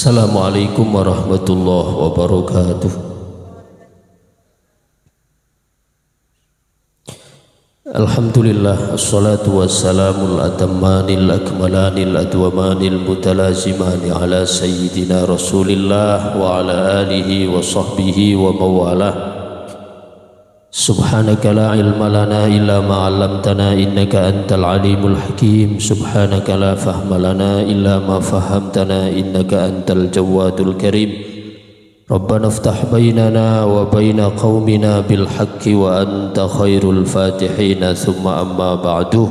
Assalamualaikum warahmatullahi wabarakatuh. Alhamdulillah, assalatu wassalamul atammanil akmalanil adwamanil mutalazimani ala sayyidina rasulillah wa ala alihi wa sahbihi wa mawalah. Subhanaka la ilma lana illa ma 'allamtana innaka antal alimul hakim. Subhanaka la fahma lana illa ma fahamtana innaka antal jawadul karim. Rabbana iftah bainana wa baina qaumina bil haqqi wa anta khairul fatihin. Thumma amma ba'du.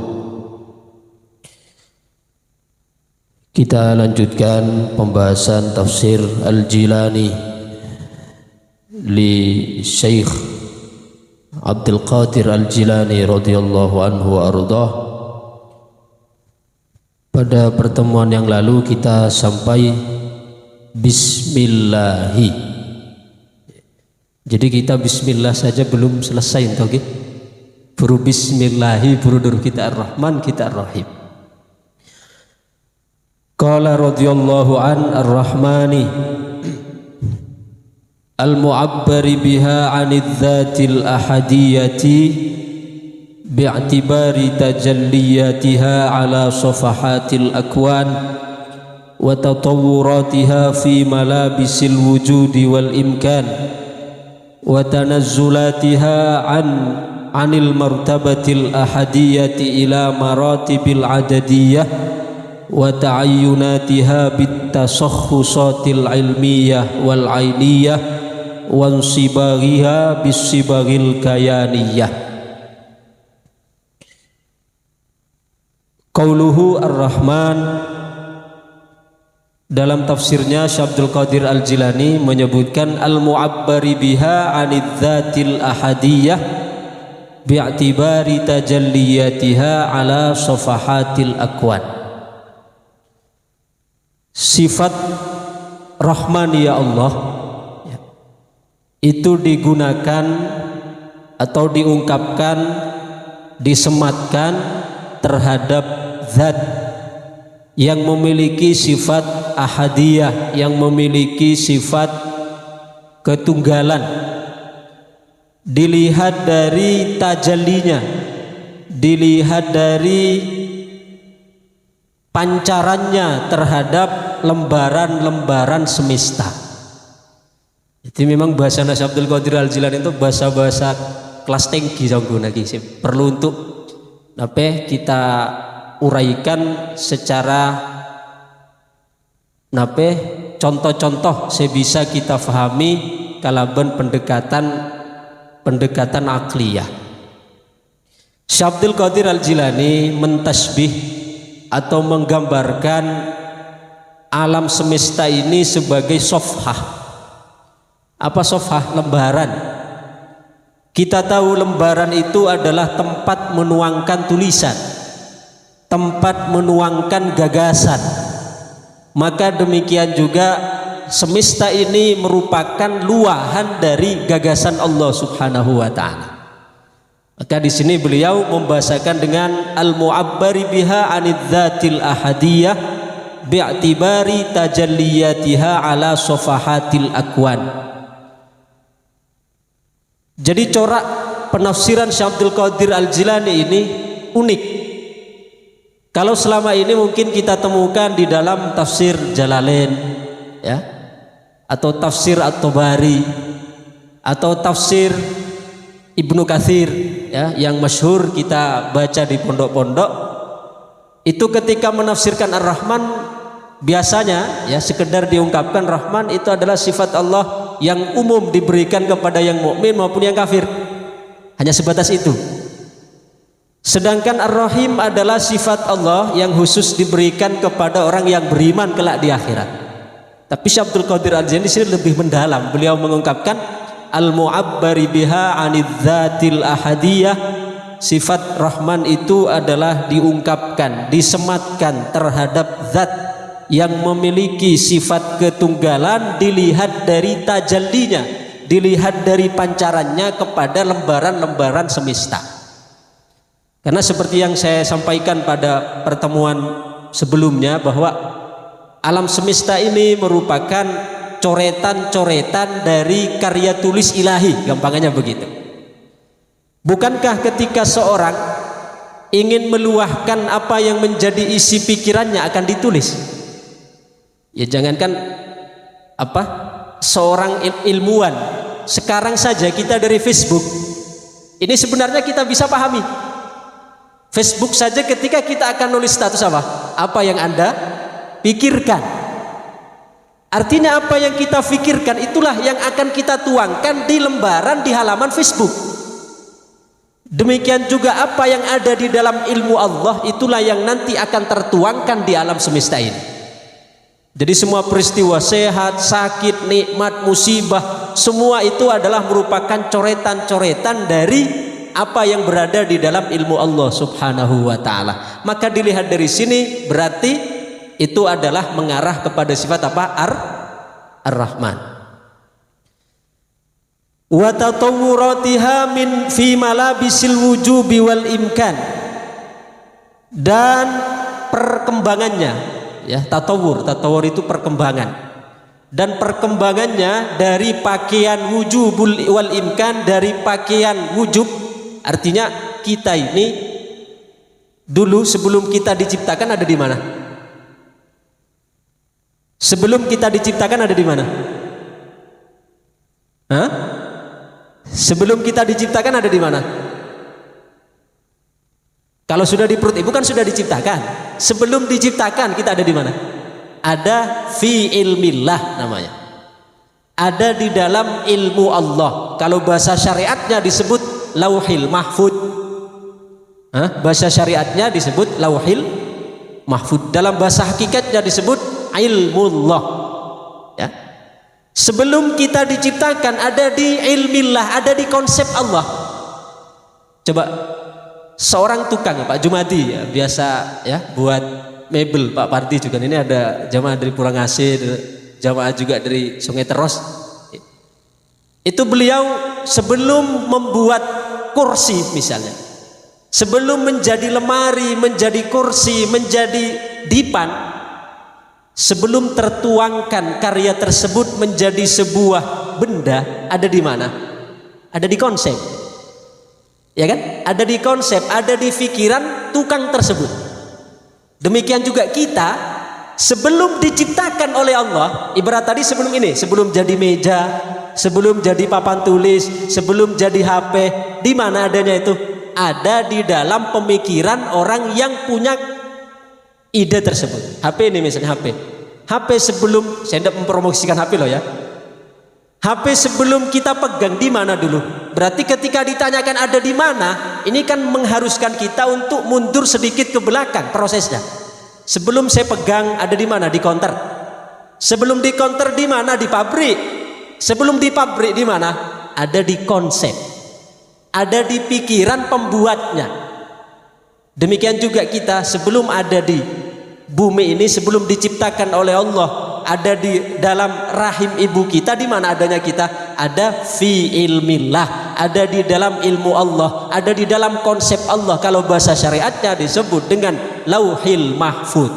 Kita lanjutkan pembahasan tafsir Al-Jilani li Syekh Abdul Qadir Al-Jilani radhiyallahu anhu wa ardhah. Pada pertemuan yang lalu kita sampai Bismillahi. Jadi kita Bismillah saja belum selesai entah gitu. Buru Bismillahi, buru dur kita Ar-Rahman, kita Ar-Rahim. Qala radhiyallahu an Ar-Rahmani al-mu'abbari biha 'anidz dzatil ahadiyati bi'tibari tajalliyatiha 'ala safahatil akwan wa tatawwuratiha fi malabisil wujudi wal imkan wa tanazzulatiha 'anil martabatil ahadiyati ila maratibil adadiyah wa ta'ayyunatiha bit tasakhkhusatil ilmiyah wal 'ainiyah wansibaghiha bisibagil kayaniyah. Qauluhu Ar-Rahman, dalam tafsirnya Syekh Abdul Qadir Al-Jilani menyebutkan al-mu'abbari biha 'anidz dzatil ahadiyah bi'tibari tajalliyatiha 'ala safahatil akwan. Sifat Rahman ya Allah itu digunakan atau diungkapkan, disematkan terhadap zat yang memiliki sifat ahadiyah, yang memiliki sifat ketunggalan. Dilihat dari tajallinya, dilihat dari pancarannya terhadap lembaran-lembaran semesta. Jadi memang bahasa Syekh Abdul Qadir Al-Jilani itu bahasa-bahasa kelas tinggi perlu untuk kita uraikan secara contoh-contoh sebisa kita fahami kalaban pendekatan akliyah. Syekh Abdul Qadir Al-Jilani mentasbih atau menggambarkan alam semesta ini sebagai sofhah. Apa sofhah? Lembaran. Kita tahu lembaran itu adalah tempat menuangkan tulisan, tempat menuangkan gagasan. Maka demikian juga semesta ini merupakan luahan dari gagasan Allah Subhanahu wa ta'ala. Maka di sini beliau membahasakan dengan al-mu'abbari biha 'anidz dzatil ahadiyah bi'tibari tajalliyatiha 'ala safahatil akwan. Jadi corak penafsiran Syekh Abdul Qadir Al-Jilani ini unik. Kalau selama ini mungkin kita temukan di dalam tafsir Jalalain, ya, atau tafsir At-Tabari, atau tafsir Ibnu Katsir, ya, yang masyhur kita baca di pondok-pondok. Itu ketika menafsirkan Ar-Rahman biasanya ya sekedar diungkapkan Rahman itu adalah sifat Allah yang umum diberikan kepada yang mukmin maupun yang kafir, hanya sebatas itu. Sedangkan Ar-Rahim adalah sifat Allah yang khusus diberikan kepada orang yang beriman kelak di akhirat. Tapi Syekh Abdul Qadir Al-Jilani sini lebih mendalam. Beliau mengungkapkan al-mu'abbari biha 'anidz dzatil ahadiyah, sifat Rahman itu adalah diungkapkan, disematkan terhadap zat yang memiliki sifat ketunggalan, dilihat dari tajallinya, dilihat dari pancarannya kepada lembaran-lembaran semesta. Karena seperti yang saya sampaikan pada pertemuan sebelumnya bahwa alam semesta ini merupakan coretan-coretan dari karya tulis ilahi, gampangannya begitu. Bukankah ketika seorang ingin meluahkan apa yang menjadi isi pikirannya akan ditulis? Ya jangankan seorang ilmuwan, sekarang saja kita dari Facebook ini sebenarnya kita bisa pahami. Facebook saja ketika kita akan nulis status apa yang Anda pikirkan. Artinya apa yang kita pikirkan itulah yang akan kita tuangkan di lembaran di halaman Facebook. Demikian juga apa yang ada di dalam ilmu Allah itulah yang nanti akan tertuangkan di alam semesta ini. Jadi semua peristiwa sehat, sakit, nikmat, musibah, semua itu adalah merupakan coretan-coretan dari apa yang berada di dalam ilmu Allah Subhanahu wa taala. Maka dilihat dari sini berarti itu adalah mengarah kepada sifat Ar-Rahman. Wa tatawwuratiha min fi malabisil wujubi wal imkan. Dan perkembangannya, ya, tatawur itu perkembangan, dan perkembangannya dari pakaian wujubul wal imkan, dari pakaian wujub, artinya kita ini dulu sebelum kita diciptakan ada di mana? Sebelum kita diciptakan ada di mana? Sebelum kita diciptakan ada di mana? Kalau sudah di perut ibu kan sudah diciptakan. Sebelum diciptakan kita ada di mana? Ada fi ilmillah namanya. Ada di dalam ilmu Allah. Kalau bahasa syariatnya disebut lauhil mahfud. Bahasa syariatnya disebut lauhil mahfud. Dalam bahasa hakikatnya disebut ilmullah. Ya. Sebelum kita diciptakan ada di ilmillah, ada di konsep Allah. Coba seorang tukang, Pak Jumadi ya, biasa ya buat mebel, Pak Parti juga, ini ada jamaah dari Purangasih, jamaah juga dari Sungai Teros. Itu beliau sebelum membuat kursi misalnya, sebelum menjadi lemari, menjadi kursi, menjadi dipan, sebelum tertuangkan karya tersebut menjadi sebuah benda, ada di mana? Ada di konsep. Ya kan? Ada di konsep, ada di pikiran tukang tersebut. Demikian juga kita sebelum diciptakan oleh Allah, ibarat tadi sebelum ini, sebelum jadi meja, sebelum jadi papan tulis, sebelum jadi HP, di mana adanya itu? Ada di dalam pemikiran orang yang punya ide tersebut. HP ini misalnya HP sebelum, saya tidak mempromosikan HP loh ya. HP sebelum kita pegang di mana dulu? Berarti ketika ditanyakan ada di mana, ini kan mengharuskan kita untuk mundur sedikit ke belakang prosesnya. Sebelum saya pegang ada di mana? Di counter. Sebelum di counter di mana? Di pabrik. Sebelum di pabrik di mana? Ada di konsep. Ada di pikiran pembuatnya. Demikian juga kita sebelum ada di bumi ini, sebelum diciptakan oleh Allah, ada di dalam rahim ibu kita, di mana adanya kita? Ada fi ilmillah, ada di dalam ilmu Allah, ada di dalam konsep Allah. Kalau bahasa syariatnya disebut dengan lauhil mahfud.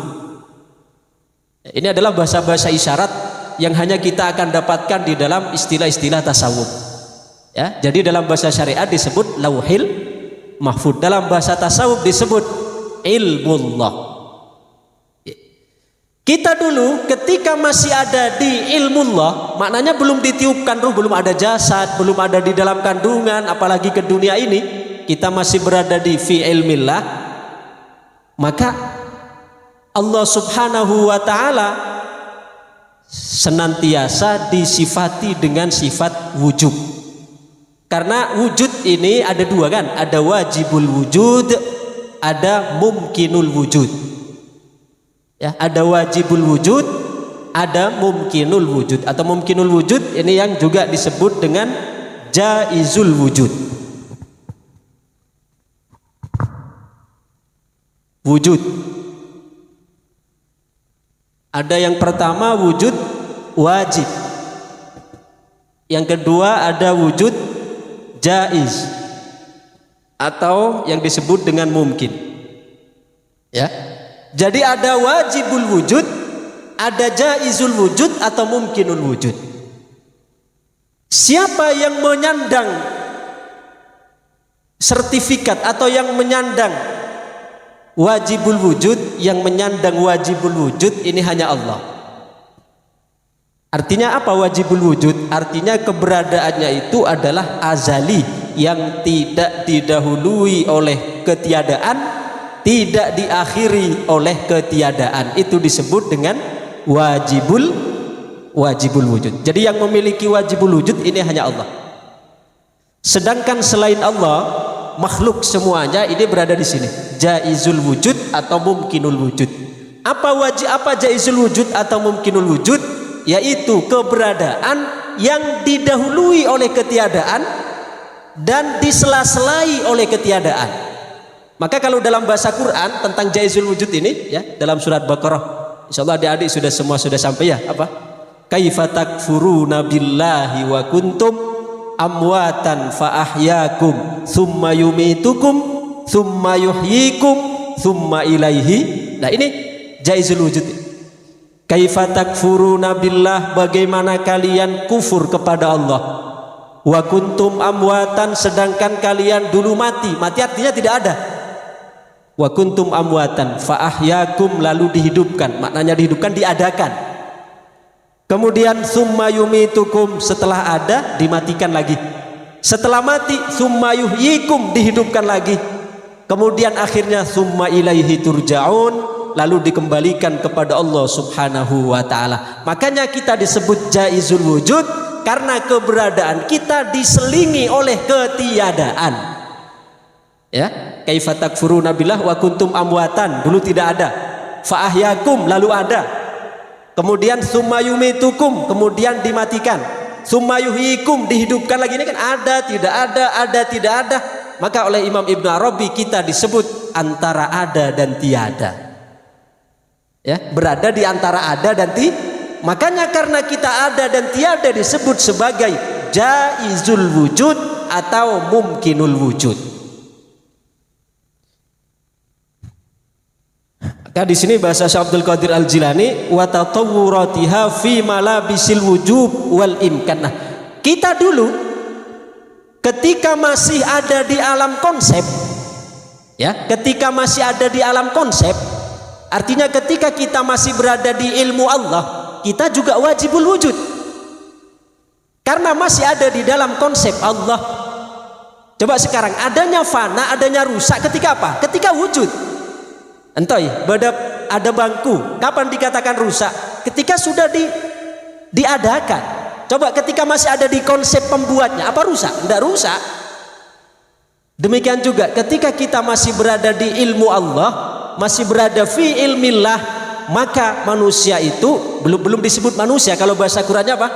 Ini adalah bahasa-bahasa isyarat yang hanya kita akan dapatkan di dalam istilah-istilah tasawuf. Ya, jadi dalam bahasa syariat disebut lauhil mahfud, dalam bahasa tasawuf disebut ilmullah. Kita dulu ketika masih ada di ilmullah, maknanya belum ditiupkan ruh, belum ada jasad, belum ada di dalam kandungan, apalagi ke dunia ini, kita masih berada di fi ilmillah. Maka Allah Subhanahu wa taala senantiasa disifati dengan sifat wujud. Karena wujud ini ada dua kan, ada wajibul wujud, ada mumkinul wujud. Ya, ada wajibul wujud, ada mumkinul wujud. Atau mumkinul wujud ini yang juga disebut dengan jaizul wujud. Wujud. Ada yang pertama wujud wajib. Yang kedua ada wujud jaiz. Atau yang disebut dengan mumkin. Ya. Jadi ada wajibul wujud, ada jaizul wujud atau mumkinul wujud. Siapa yang menyandang sertifikat atau yang menyandang wajibul wujud, yang menyandang wajibul wujud ini hanya Allah. Artinya apa wajibul wujud? Artinya keberadaannya itu adalah azali, yang tidak didahului oleh ketiadaan, tidak diakhiri oleh ketiadaan. Itu disebut dengan wajibul wujud. Jadi yang memiliki wajibul wujud ini hanya Allah. Sedangkan selain Allah, makhluk semuanya ini berada di sini, jaizul wujud atau mumkinul wujud. Apa jaizul wujud atau mumkinul wujud? Yaitu keberadaan yang didahului oleh ketiadaan dan disela-selai oleh ketiadaan. Maka kalau dalam bahasa Quran tentang jaizul wujud ini, ya, dalam surat Baqarah, insyaallah adik-adik sudah sampai ya, apa? Kaifa takfuruna billahi wa kuntum amwatan fa ahyakum tsumma yumitukum tsumma yuhyikum tsumma ilaihi. Nah, ini jaizul wujud. Kaifa takfuruna billah, bagaimana kalian kufur kepada Allah. Wa kuntum amwatan, sedangkan kalian dulu mati. Mati artinya tidak ada. Wa kuntum amwatan fa ahyakum, lalu dihidupkan. Maknanya dihidupkan, diadakan. Kemudian summa yumitukum, setelah ada dimatikan lagi. Setelah mati summa yuhyikum, dihidupkan lagi. Kemudian akhirnya summa ilaihi turja'un, lalu dikembalikan kepada Allah Subhanahu wa ta'ala. Makanya kita disebut jaizul wujud karena keberadaan kita diselingi oleh ketiadaan. Ya, kaifa takfuruna billah wa kuntum amwatan, dulu tidak ada. Fa ahyakum, lalu ada. Kemudian summa yumitukum, kemudian dimatikan. Summa yuhyikum, dihidupkan lagi. Ini kan ada, tidak ada. Maka oleh Imam Ibnu Arabi kita disebut antara ada dan tiada. Ya, berada di antara ada dan makanya karena kita ada dan tiada disebut sebagai jaizul wujud atau mumkinul wujud. Maka di sini bahasa Syekh Abdul Qadir Al-Jilani wa tatawwuratiha fi malabisil wujub wal imkan. Nah, kita dulu ketika masih ada di alam konsep, ya, ketika masih ada di alam konsep, artinya ketika kita masih berada di ilmu Allah, kita juga wajibul wujud. Karena masih ada di dalam konsep Allah. Coba sekarang adanya fana, adanya rusak ketika apa? Ketika wujud. Entoi, ada bangku, kapan dikatakan rusak? Ketika sudah diadakan. Coba ketika masih ada di konsep pembuatnya, apa rusak? Tidak rusak. Demikian juga ketika kita masih berada di ilmu Allah, masih berada fi ilmillah, maka manusia itu belum disebut manusia. Kalau bahasa Qurannya apa?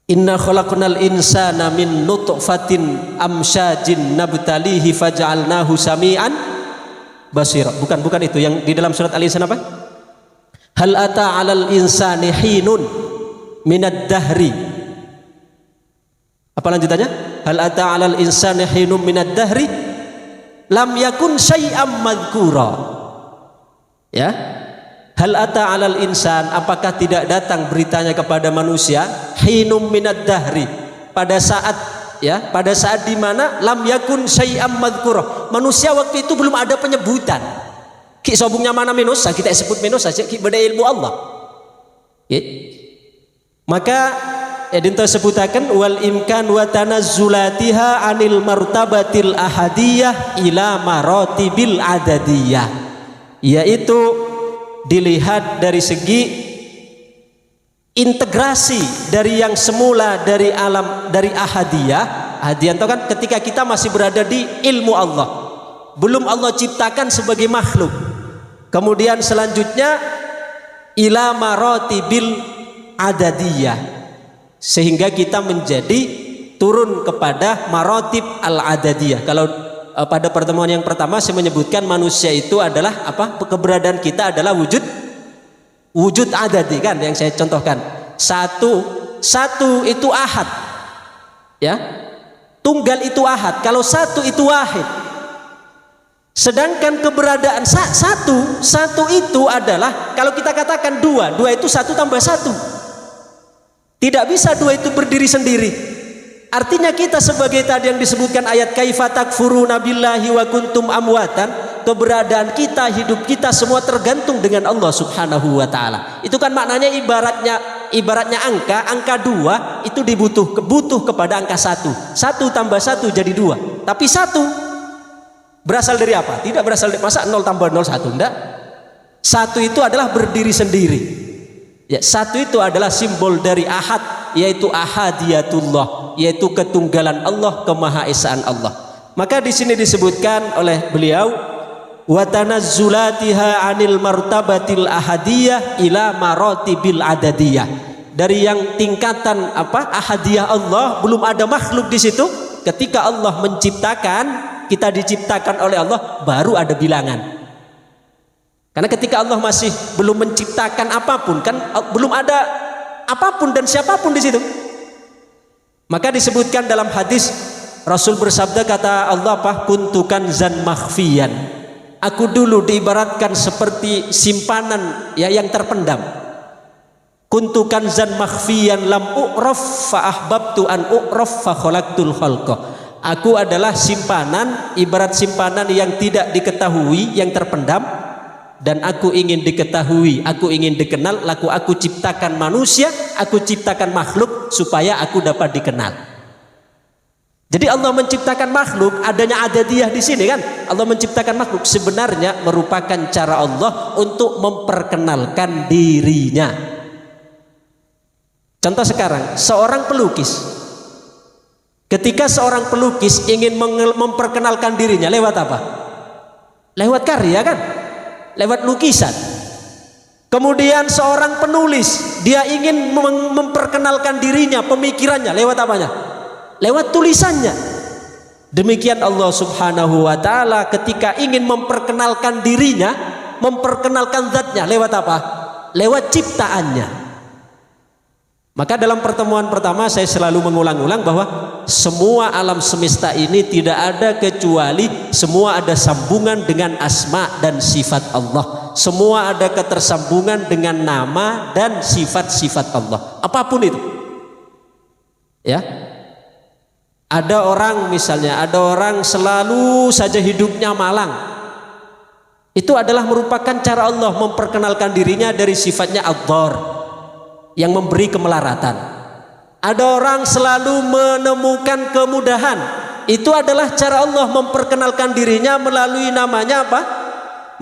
Inna khalaqnal insana min nutfatin amsyajin nabtalihi faj'alnahu sami'an basira. Bukan itu yang di dalam surat Al-Insan apa? Hal ata 'alal insani hinun minad dahri. Apa lanjutannya? Hal ata 'alal insani hinun minad dahri lam yakun syai'am madhkura. Ya, hal ata 'alal insan, apakah tidak datang beritanya kepada manusia hinum minad dahri, pada saat di mana lam yakun syai'am madhkura, manusia waktu itu belum ada penyebutan. Ki sobungnya mana manusia, kita sebut manusia saja, ki beda ilmu Allah. Maka dinten sebutaken wal imkan wa tanazzulatiha anil martabatil ahadiyah ila maratibil adadiyah, yaitu dilihat dari segi integrasi dari yang semula dari alam, dari ahadiyah. Ahadiyah itu kan ketika kita masih berada di ilmu Allah, belum Allah ciptakan sebagai makhluk. Kemudian selanjutnya ila maratibil adadiyah, sehingga kita menjadi turun kepada maratib al-adadiyah. Kalau pada pertemuan yang pertama saya menyebutkan manusia itu adalah apa? Keberadaan kita adalah wujud adadi kan, yang saya contohkan. Satu itu ahad. Ya. Tunggal itu ahad. Kalau satu itu wahid. Sedangkan keberadaan satu itu adalah, kalau kita katakan dua itu satu tambah satu. Tidak bisa dua itu berdiri sendiri. Artinya kita sebagai tadi yang disebutkan ayat kaifa takfuruna billahi wa kuntum amwatan, keberadaan kita, hidup kita semua tergantung dengan Allah Subhanahu wa taala. Itu kan maknanya ibaratnya angka dua itu butuh kepada angka satu. Satu tambah satu jadi dua. Tapi satu berasal dari apa? Tidak berasal dari masa 0 tambah 0 1, enggak. Satu itu adalah berdiri sendiri. Ya, satu itu adalah simbol dari ahad, yaitu ahadiyatullah, yaitu ketunggalan Allah, kemahaesaan Allah. Maka di sini disebutkan oleh beliau wa tanazzulatiha 'anil martabatil ahadiyah ila maratibil adadiyah. Dari yang tingkatan ahadiyah Allah, belum ada makhluk di situ. Ketika Allah menciptakan, kita diciptakan oleh Allah, baru ada bilangan. Karena ketika Allah masih belum menciptakan apapun, kan belum ada apapun dan siapapun di situ. Maka disebutkan dalam hadis, Rasul bersabda, kata Allah kuntu kanzan makhfiyan. Aku dulu diibaratkan seperti simpanan yang terpendam. Kuntu kanzan makhfiyan lam u'raf fa ahbabtu an u'raf fa khalaqtul khalqa. Aku adalah simpanan, ibarat simpanan yang tidak diketahui, yang terpendam, dan aku ingin diketahui, aku ingin dikenal, lalu aku ciptakan manusia, aku ciptakan makhluk supaya aku dapat dikenal. Jadi Allah menciptakan makhluk, adanya adadiyah di sini kan. Allah menciptakan makhluk sebenarnya merupakan cara Allah untuk memperkenalkan dirinya. Contoh sekarang, seorang pelukis. Ketika seorang pelukis ingin memperkenalkan dirinya lewat apa? Lewat karya kan? Lewat lukisan. Kemudian seorang penulis, dia ingin memperkenalkan dirinya, pemikirannya lewat apanya? Lewat tulisannya. Demikian Allah Subhanahu wa taala ketika ingin memperkenalkan dirinya, memperkenalkan zatnya lewat apa? Lewat ciptaannya. Maka dalam pertemuan pertama saya selalu mengulang-ulang bahwa semua alam semesta ini tidak ada kecuali semua ada sambungan dengan asma dan sifat Allah. Semua ada ketersambungan dengan nama dan sifat-sifat Allah. Apapun itu. Ya. Ada orang misalnya, ada orang selalu saja hidupnya malang. Itu adalah merupakan cara Allah memperkenalkan dirinya dari sifatnya ad-dhar, yang memberi kemelaratan. Ada orang selalu menemukan kemudahan. Itu adalah cara Allah memperkenalkan dirinya melalui namanya apa?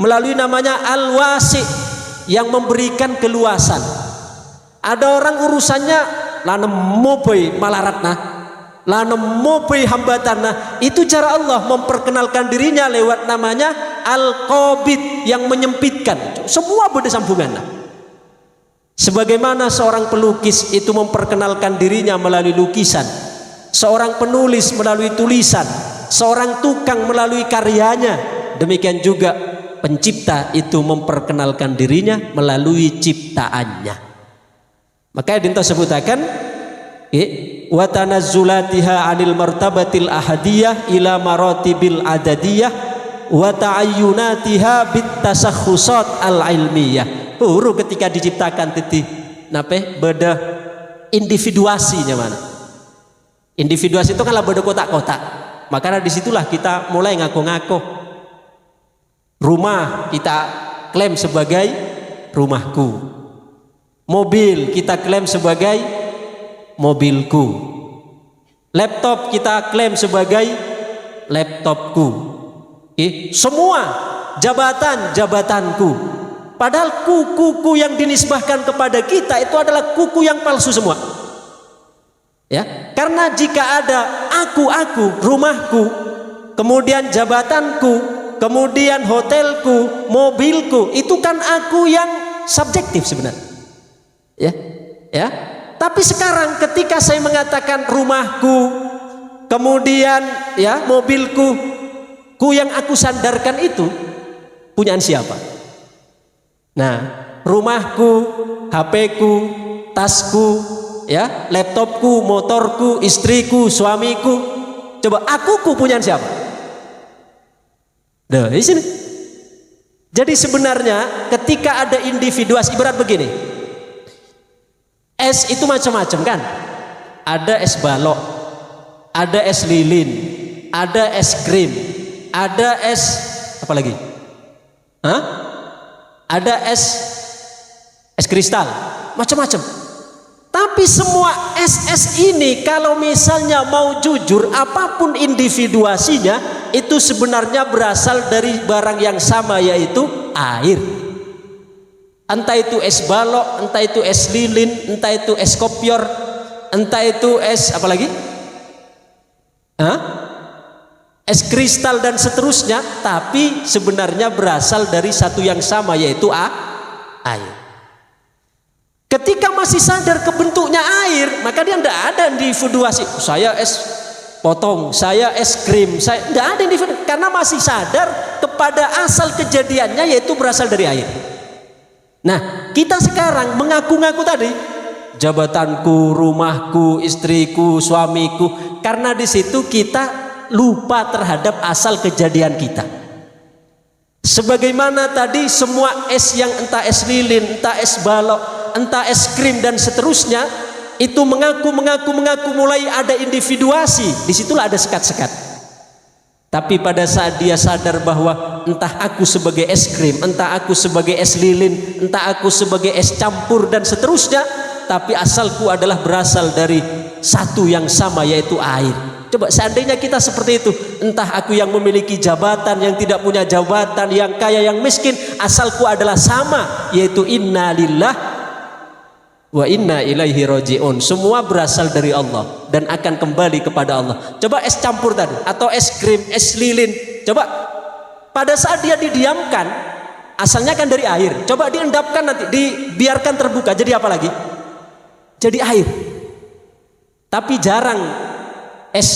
Melalui namanya Al-Wasi, yang memberikan keluasan. Ada orang urusannya lana mobai malaratna, lana mobai hambatanna. Itu cara Allah memperkenalkan dirinya lewat namanya Al-Qabid, yang menyempitkan. Semua bersambungan. Sebagaimana seorang pelukis itu memperkenalkan dirinya melalui lukisan, seorang penulis melalui tulisan, seorang tukang melalui karyanya, demikian juga pencipta itu memperkenalkan dirinya melalui ciptaannya. Maka dinto sebutakan wa tanazzulatiha 'anil martabatil ahadiyah ila maratibil adadiyah wa ta'ayyunatiha bit tasakhusat al ilmiyah. Huru ketika diciptakan titi nape beda individuasinya mana. Individuasi itu kan lah beda kotak-kotak. Maka disitulah kita mulai ngaku-ngaku. Rumah kita klaim sebagai rumahku. Mobil kita klaim sebagai mobilku. Laptop kita klaim sebagai laptopku. Semua jabatan-jabatanku. Padahal kuku yang dinisbahkan kepada kita itu adalah kuku yang palsu semua. Ya, karena jika ada aku, rumahku, kemudian jabatanku, kemudian hotelku, mobilku, itu kan aku yang subjektif sebenarnya. Ya. Tapi sekarang ketika saya mengatakan rumahku, kemudian ya mobilku, yang aku sandarkan itu punyaan siapa? Nah, rumahku, HP-ku, tasku, ya, laptopku, motorku, istriku, suamiku. Coba akuku punya siapa? Di sini. Jadi sebenarnya ketika ada individuasi, ibarat begini, es itu macam-macam kan? Ada es balok, ada es lilin, ada es krim, ada es apa lagi? Hah? Ada es kristal, macam-macam. Tapi semua es ini kalau misalnya mau jujur, apapun individuasinya, itu sebenarnya berasal dari barang yang sama, yaitu air. Entah itu es balok, entah itu es lilin, entah itu es kopior, entah itu es apa lagi? Hah? Es kristal dan seterusnya, tapi sebenarnya berasal dari satu yang sama, yaitu air. Ketika masih sadar ke bentuknya air, maka dia tidak ada individuasi. Saya es potong, saya es krim, saya tidak ada individuasi, karena masih sadar kepada asal kejadiannya, yaitu berasal dari air. Nah, kita sekarang mengaku-ngaku tadi, jabatanku, rumahku, istriku, suamiku, karena di situ kita lupa terhadap asal kejadian kita. Sebagaimana tadi semua es yang entah es lilin, entah es balok, entah es krim dan seterusnya, itu mengaku mulai ada individuasi, disitulah ada sekat-sekat. Tapi pada saat dia sadar bahwa entah aku sebagai es krim, entah aku sebagai es lilin, entah aku sebagai es campur dan seterusnya, tapi asalku adalah berasal dari satu yang sama, yaitu air. Coba seandainya kita seperti itu, entah aku yang memiliki jabatan, yang tidak punya jabatan, yang kaya, yang miskin, asalku adalah sama, yaitu inna lillah wa inna ilaihi raji'un. Semua berasal dari Allah dan akan kembali kepada Allah. Coba es campur tadi, atau es krim, es lilin, coba pada saat dia didiamkan, asalnya kan dari air. Coba diendapkan nanti, dibiarkan terbuka, jadi apa lagi? Jadi air. Tapi jarang es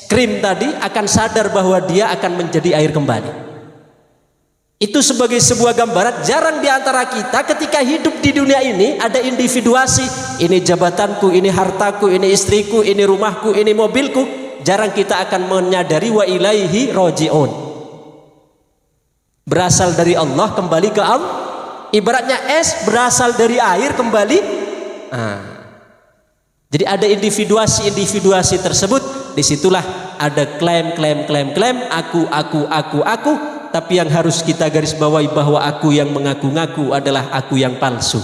krim tadi akan sadar bahwa dia akan menjadi air kembali. Itu sebagai sebuah gambaran, jarang di antara kita ketika hidup di dunia ini ada individuasi, ini jabatanku, ini hartaku, ini istriku, ini rumahku, ini mobilku. Jarang kita akan menyadari wa ilaihi raji'un. Berasal dari Allah, kembali ke Allah. Ibaratnya es berasal dari air, kembali. Jadi ada individuasi tersebut, disitulah ada klaim, aku. Tapi yang harus kita garis bawahi bahwa aku yang mengaku-ngaku adalah aku yang palsu.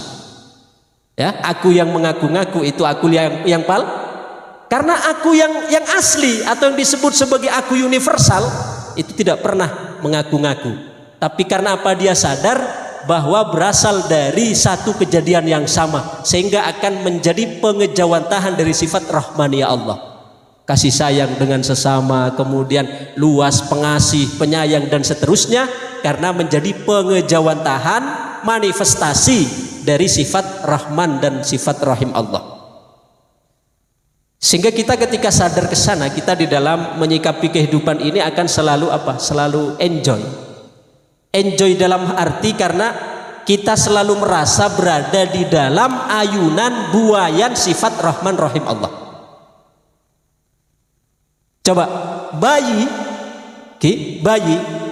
Ya, aku yang mengaku-ngaku itu aku yang karena aku yang asli atau yang disebut sebagai aku universal itu tidak pernah mengaku-ngaku. Tapi karena apa, dia sadar bahwa berasal dari satu kejadian yang sama, sehingga akan menjadi pengejawantahan dari sifat rahmaniyah Allah, kasih sayang dengan sesama, kemudian luas, pengasih, penyayang dan seterusnya, karena menjadi pengejawantahan manifestasi dari sifat rahman dan sifat rahim Allah. Sehingga kita ketika sadar ke sana, kita di dalam menyikapi kehidupan ini akan selalu apa? Selalu enjoy dalam arti karena kita selalu merasa berada di dalam ayunan buayan sifat rahman rahim Allah. Coba bayi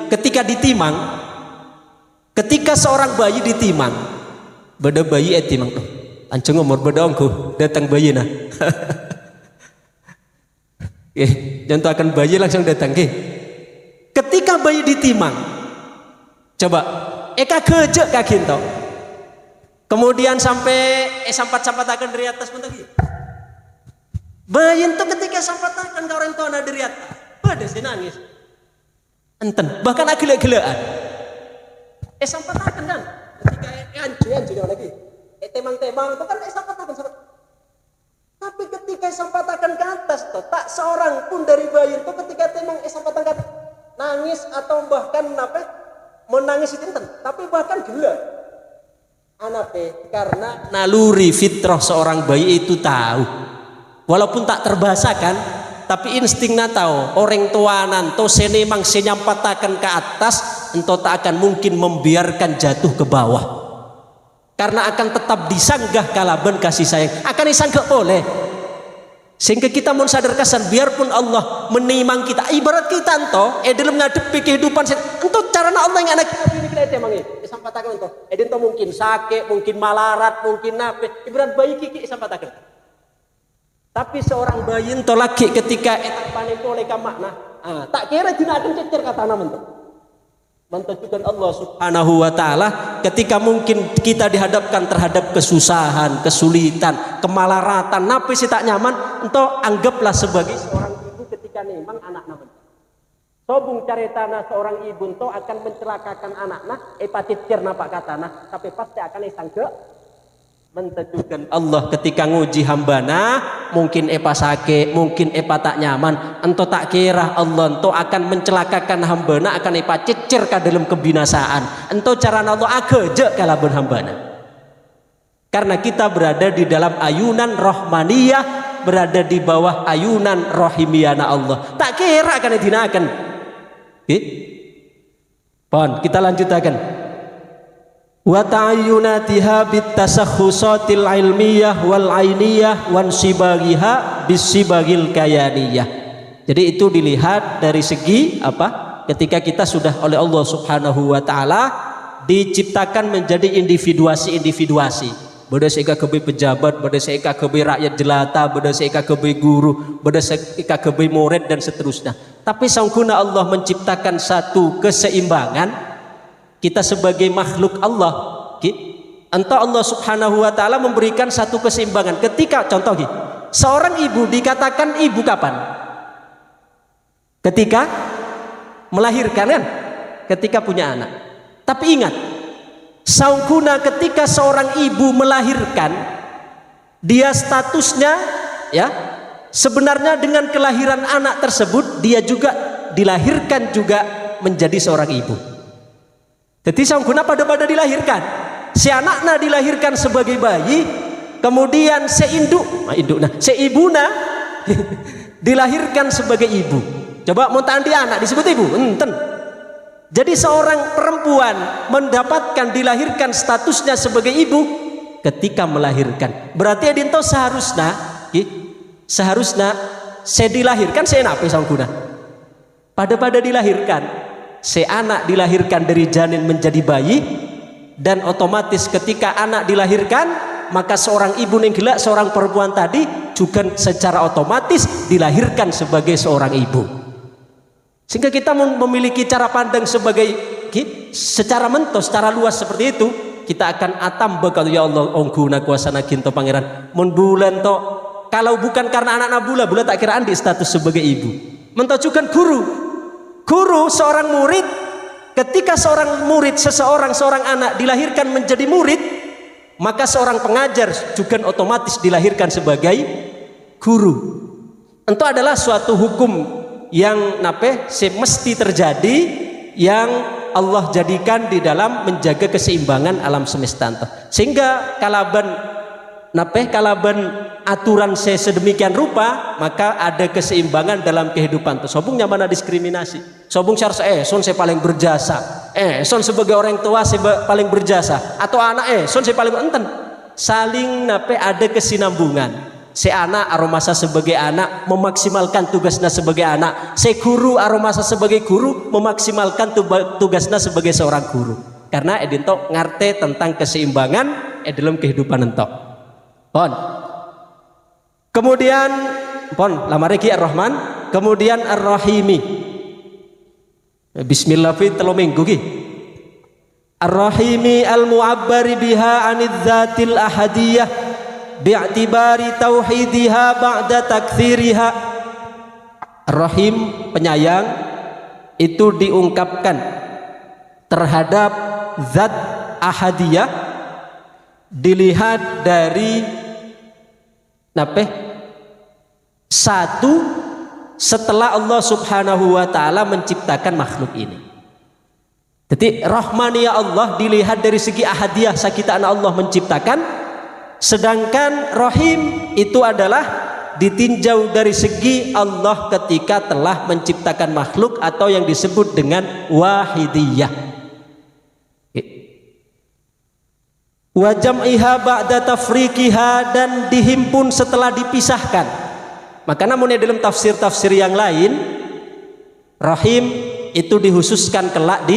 ketika ditimang, ketika seorang bayi ditimang, beda bayi timang tuh, ancung umur beda ongku datang bayi nah, jangan akan bayi langsung datang ketika bayi ditimang, coba eka kejek kakin tau, kemudian sampai sampat akan dari atas pun tadi. Bayi itu ketika sampatakan ke orang tua dari atas, pada sih nangis, enten bahkan agak-agakan. Sampatakan kan, ketika anjing lagi, temang-temang itu kan sampatakan. Tapi ketika sampatakan ke atas, tuh, tak seorang pun dari bayi itu ketika temang sampatakan nangis atau bahkan menangis itu enten, tapi bahkan gila. Karena naluri fitrah seorang bayi itu tahu. Walaupun tak terbahasakan, tapi instingnya tahu orang tua nanto senemang senyampatakan ke atas, ento tak akan mungkin membiarkan jatuh ke bawah, karena akan tetap disanggah kalaban kasih sayang, akan disanggah boleh. Sehingga kita mau sadar kesan, biarpun Allah menimang kita, ibarat kita ento dalam ngadepi kehidupan Entah cara Allah yang anak ini kita itu emang ini sampatakan entah. Entah mungkin sakit, mungkin malarat, mungkin nape. Ibarat bayi kiki sampatakan. Tapi seorang bayi entah lagi ketika etak panen itu oleh makna. Tak kira tidak ada cecer kata nama entah. Menunjukkan Allah Subhanahu wa taala ketika mungkin kita dihadapkan terhadap kesusahan, kesulitan, kemalaratan, nape sih tak nyaman, entah anggaplah sebagai seorang ibu ketika memang anak nama. Sobung caritana seorang ibu entah akan mencelakakan anaknya, patit cerna pak katana, tapi pasti akan isang ke menunjukkan Allah ketika nguji hambana mungkin sakit, mungkin tak nyaman, ento tak kira Allah ento akan mencelakakan hambana, akan cecer ke dalam kebinasaan, ento cara Allah ageje kalabun hambana. Karena kita berada di dalam ayunan rohmaniyah, berada di bawah ayunan rohimiyana Allah, tak kira akan dinakan. Pon kita lanjutakan. Wa ta'ayyunatiha bitasakhusatil ilmiyah wal ainiyah wan sibagiha bisibagil kayaniyah. Jadi itu dilihat dari segi apa? Ketika kita sudah oleh Allah Subhanahu wa taala diciptakan menjadi individuasi. Bada seika kebe pejabat, bada seika kebe rakyat jelata, bada seika kebe guru, bada seika kebe murid dan seterusnya. Tapi sangkuna Allah menciptakan satu keseimbangan. Kita sebagai makhluk Allah, entah Allah Subhanahu wa taala memberikan satu keseimbangan. Ketika contoh seorang ibu dikatakan ibu kapan? Ketika melahirkan kan? Ketika punya anak. Tapi ingat, saungkuna ketika seorang ibu melahirkan, dia statusnya ya, sebenarnya dengan kelahiran anak tersebut dia juga dilahirkan juga menjadi seorang ibu. Jadi saungkuna pada dilahirkan, si anaknya dilahirkan sebagai bayi, kemudian seibuna dilahirkan sebagai ibu. Coba mau tandi anak disebut ibu, enten. Jadi seorang perempuan mendapatkan dilahirkan statusnya sebagai ibu ketika melahirkan. Berarti adinto seharusnya saya dilahirkan saya nape saungkuna. Pada dilahirkan. Si anak dilahirkan dari janin menjadi bayi, dan otomatis ketika anak dilahirkan maka seorang ibu yang gila, seorang perempuan tadi juga secara otomatis dilahirkan sebagai seorang ibu. Sehingga kita memiliki cara pandang secara mentos, secara luas seperti itu, kita akan atam bakal ya Allah ongguna kuasana kinto pangeran mun bulan to, kalau bukan karena anak bula tak kira andi status sebagai ibu. Mentojukan guru seorang murid, ketika seorang anak dilahirkan menjadi murid, maka seorang pengajar juga otomatis dilahirkan sebagai guru. Itu adalah suatu hukum yang mesti terjadi, yang Allah jadikan di dalam menjaga keseimbangan alam semesta. Sehingga kalaban aturan sedemikian rupa, maka ada keseimbangan dalam kehidupan. Sobung nyamana diskriminasi. Sobung son saya paling berjasa. Son sebagai orang tua saya paling berjasa. Atau anak son saya paling enten. Saling ada kesinambungan. Si anak aromasa sebagai anak memaksimalkan tugasnya sebagai anak. Si guru aromasa sebagai guru memaksimalkan tugasnya sebagai seorang guru. Karena edinto ngarte tentang keseimbangan dalam kehidupan entok. Kemudian lamariki Ar-Rahman, kemudian Ar-Rahimi. Bismillah fi telu minggu ki. Ar-Rahimi al-mu'abbari biha 'anidz dzatil ahadiyah bi'tibari tauhidiha ba'da taktsiriha. Ar-Rahim penyayang itu diungkapkan terhadap zat ahadiyah dilihat dari satu setelah Allah Subhanahu wa taala menciptakan makhluk ini. Jadi rahmaniyah Allah dilihat dari segi ahadiyah sakitaan Allah menciptakan, sedangkan rahim itu adalah ditinjau dari segi Allah ketika telah menciptakan makhluk atau yang disebut dengan wahidiyah. Wa jam'iha ba'da tafriqiha, dan dihimpun setelah dipisahkan. Maka namun dalam tafsir-tafsir yang lain, rahim itu dihususkan kelak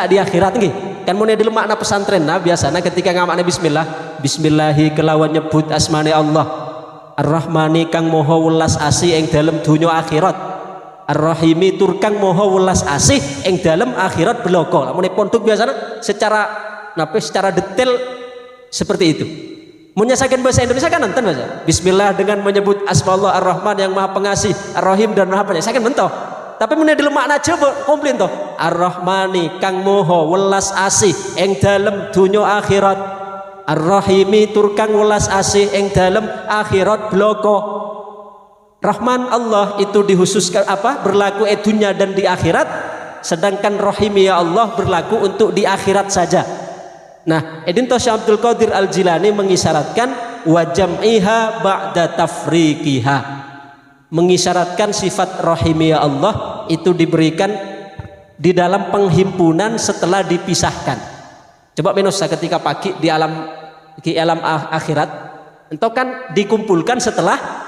di akhirat nggih. Kan mun di makna pesantren nah biasanya ketika ngamakna bismillahi kelawan nyebut asmane Allah Ar-Rahmani kang moho welas asih ing dalem dunya akhirat, Ar-Rahimi tur kang moho welas asih ing dalem akhirat bloko. Lamun pondok biasanya secara detail seperti itu. Menyasakan bahasa Indonesia kan nonton bahasa bismillah dengan menyebut asma Allah Ar-Rahman yang maha pengasih, Ar-Rahim dan maha penyayang. Saken mentoh. Tapi mun di makna Jawa komplain toh. Ar-Rahmani kang moho welas asih ing dalem dunya akhirat, Ar-Rahimi tur kang welas asih ing dalem akhirat bloko. Rahman Allah itu dihususkan berlaku dunya dan di akhirat, sedangkan Rahimi ya Allah berlaku untuk di akhirat saja. Nah, Edinto Syekh Abdul Qadir Al-Jilani mengisyaratkan wa jam'iha ba'da tafriqiha, mengisyaratkan sifat Rahimi ya Allah itu diberikan di dalam penghimpunan setelah dipisahkan. Coba menusa ketika pagi di alam akhirat, entah kan dikumpulkan setelah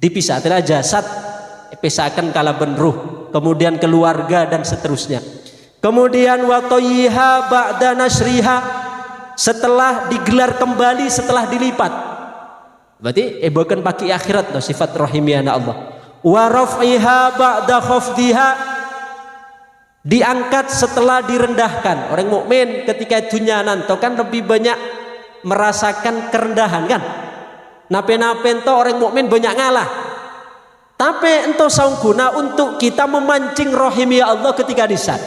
dipisah, setelah jasad pisahkan kalaban ruh, kemudian keluarga dan seterusnya. Kemudian watoyiha ba'da nasriha, setelah digelar kembali setelah dilipat. Berarti bukan pakai akhirat loh sifat rahimiyana Allah. Wa raf'iha ba'da khafdiha, diangkat setelah direndahkan. Orang mukmin ketika dunia nanti kan lebih banyak merasakan kerendahan kan. Nape-nape ento orang mukmin banyak ngalah. Tapi ento saung guna untuk kita memancing rahimiyah Allah ketika disat.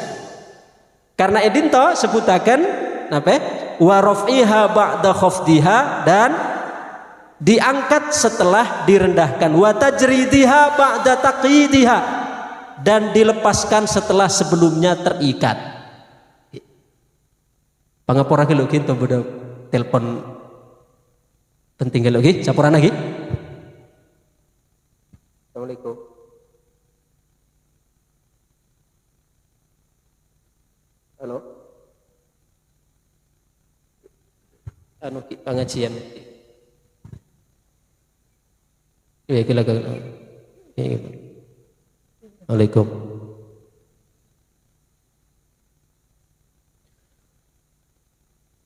Karena edinto sebutakan apa? Wa raf'iha ba'da khafdiha, dan diangkat setelah direndahkan. Wa tajridiha ba'da taqidiha, dan dilepaskan setelah sebelumnya terikat. Pangapura ki lho kinto bodo telepon penting lagi, sapuran lagi. Assalamualaikum. Halo. Anu pengajian. Ya kira. Waalaikum.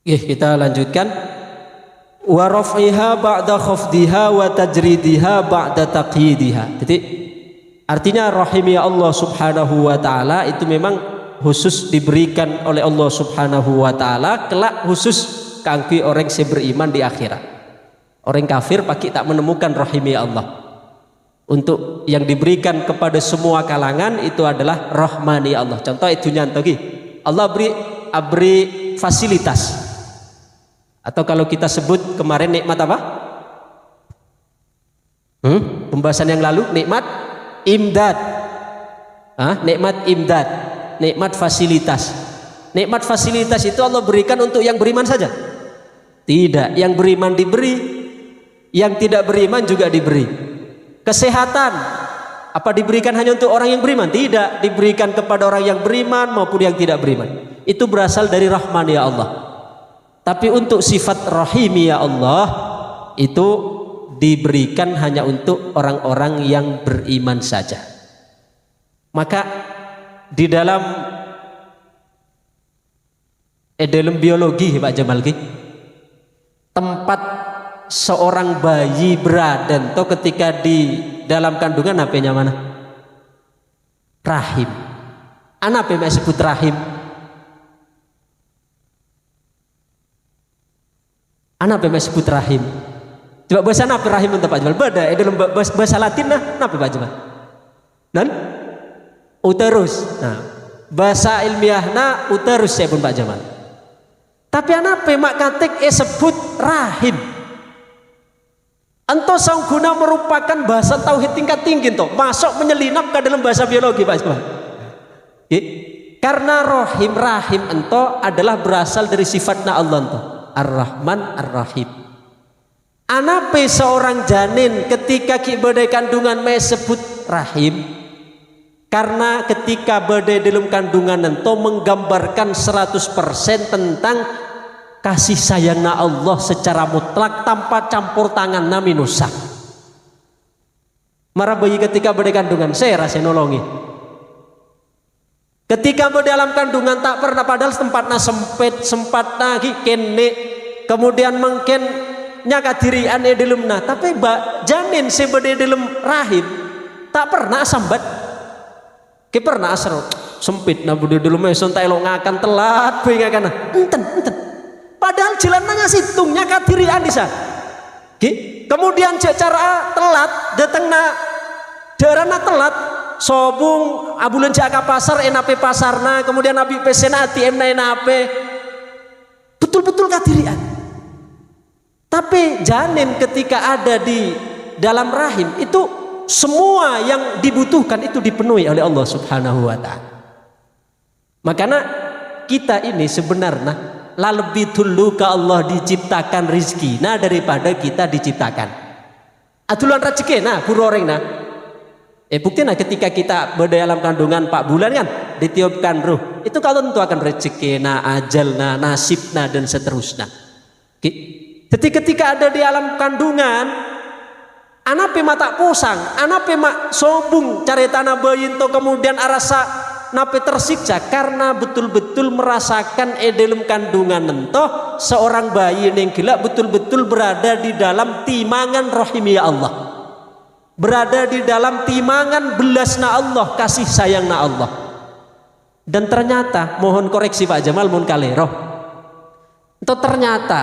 Kita lanjutkan. Wa raf'iha ba'da khafdiha wa tajridiha ba'da taqyidiha. Jadi artinya rahimnya Allah Subhanahu wa taala itu memang khusus diberikan oleh Allah Subhanahu wa taala, kelak khusus kangge orang yang beriman di akhirat. Orang kafir pasti tak menemukan rahimnya Allah. Untuk yang diberikan kepada semua kalangan itu adalah rahmani Allah. Contoh itu nyantogi. Allah beri fasilitas. Atau kalau kita sebut kemarin nikmat apa? Pembahasan yang lalu nikmat imdad. Nikmat imdad, nikmat fasilitas. Nikmat fasilitas itu Allah berikan untuk yang beriman saja? Tidak, yang beriman diberi, yang tidak beriman juga diberi. Kesehatan apa diberikan hanya untuk orang yang beriman? Tidak, diberikan kepada orang yang beriman maupun yang tidak beriman. Itu berasal dari rahman ya Allah. Tapi untuk sifat rahimi ya Allah itu diberikan hanya untuk orang-orang yang beriman saja. Maka di dalam biologi Pak Jamal, tempat seorang bayi berada atau ketika di dalam kandungan apa mana? Rahim. Apa yang disebut rahim? Apa yang disebut rahim? Coba bahasa apa rahim untuk Pak Jamal? Beda dalam bahasa Latin apa Pak Jamal? Dan uterus. Nah, bahasa ilmiahna uterus ya pun Pak Jamal. Tapi apa mak katik sebut rahim? Ento sangguna merupakan bahasa tauhid tingkat tinggi toh, masuk menyelinap ke dalam bahasa biologi Pak Jamal. Karena rahim ento adalah berasal dari sifatna Allah ento, Ar-Rahman Ar-Rahim. Anape seorang janin ketika kibadai kandungan sebut rahim? Karena ketika badai dalam kandungan ento menggambarkan 100% tentang kasih sayangna Allah secara mutlak tanpa campur tangan naminusa. Marah bayi ketika berde kandungan, saya rasa nolongi. Ketika berde dalam kandungan tak pernah, padahal tempatnya sempit, sempatnya kene, kemudian mungkin nyaka dirian dalamna, tapi janin si berde dalam rahim tak pernah sambat. Ki pernah asro sempit na berde dalam meson tak elok ngakan telat, bayi ngakan. Enten. Padahal jalannya situng nyaka dirian di sana. Kemudian cara telat datang na darana telat sobung abulan jaka pasar enape pasarna kemudian nabi pesenati emna enape betul-betul kadirian. Tapi janin ketika ada di dalam rahim itu semua yang dibutuhkan itu dipenuhi oleh Allah Subhanahu wa taala. Makanya kita ini sebenarnya lebih dulu ke Allah diciptakan rizki nah daripada kita diciptakan atulan rezeki nah buroreng nah bukti nah ketika kita berada dalam kandungan 4 bulan kan ditiupkan ruh itu kalau tentu akan rezeki nah ajal nah nasib nah dan seterusnya. Jadi ketika ada di alam kandungan anak pema tak pusang anak pema sobung cari tanah bayi itu kemudian arasa nape tersiksa karena betul-betul merasakan dalam kandungan entoh seorang bayi yang gila betul-betul berada di dalam timangan rahimiyah Allah, berada di dalam timangan belasna Allah, kasih sayangna Allah. Dan ternyata mohon koreksi Pak Jamal mohon kalero itu ternyata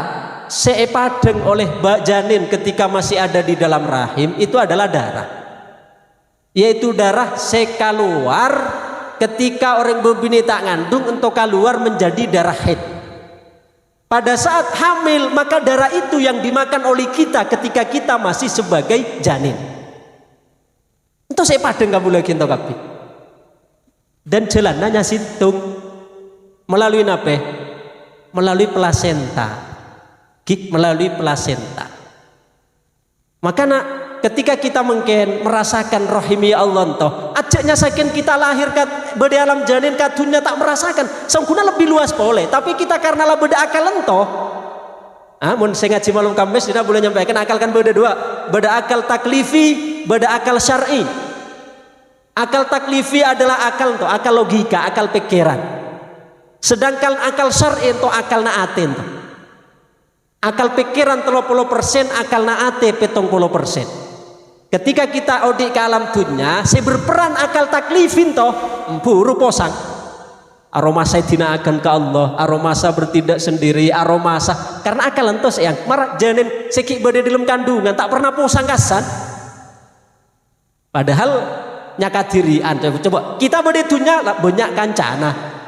seepadeng oleh janin ketika masih ada di dalam rahim itu adalah darah, yaitu darah sekaluar ketika orang berbini tak ngandung untuk keluar menjadi darah haid. Pada saat hamil maka darah itu yang dimakan oleh kita ketika kita masih sebagai janin. Itu saya padeng kamu lagi untuk kapi. Dan jalannya situng melalui nape? Melalui plasenta. Melalui plasenta. Makanya ketika kita mungkin merasakan rahimiyah Allah toh ajaknya saking kita lahir beda alam janin kadunya tak merasakan sangkuna lebih luas boleh tapi kita karena lah beda akal entoh mun saya ngaji malam kamis tidak boleh nyampaikan akal kan beda dua, beda akal taklifi beda akal syar'i. Akal taklifi adalah akal toh akal logika akal pikiran, sedangkan akal syar'i toh akal naatin toh. Akal pikiran 30%, akal naate 70%. Ketika kita odik ke alam dunia, saya berperan akal taklifin toh, buru posang. Aromasa dinaakan ke Allah, aromasa bertindak sendiri, aromasa karena akal entos yang marah janin sekik bade dalam kandungan tak pernah posang kasan. Padahal nyakadirian coba kita bade dunia banyak kancana.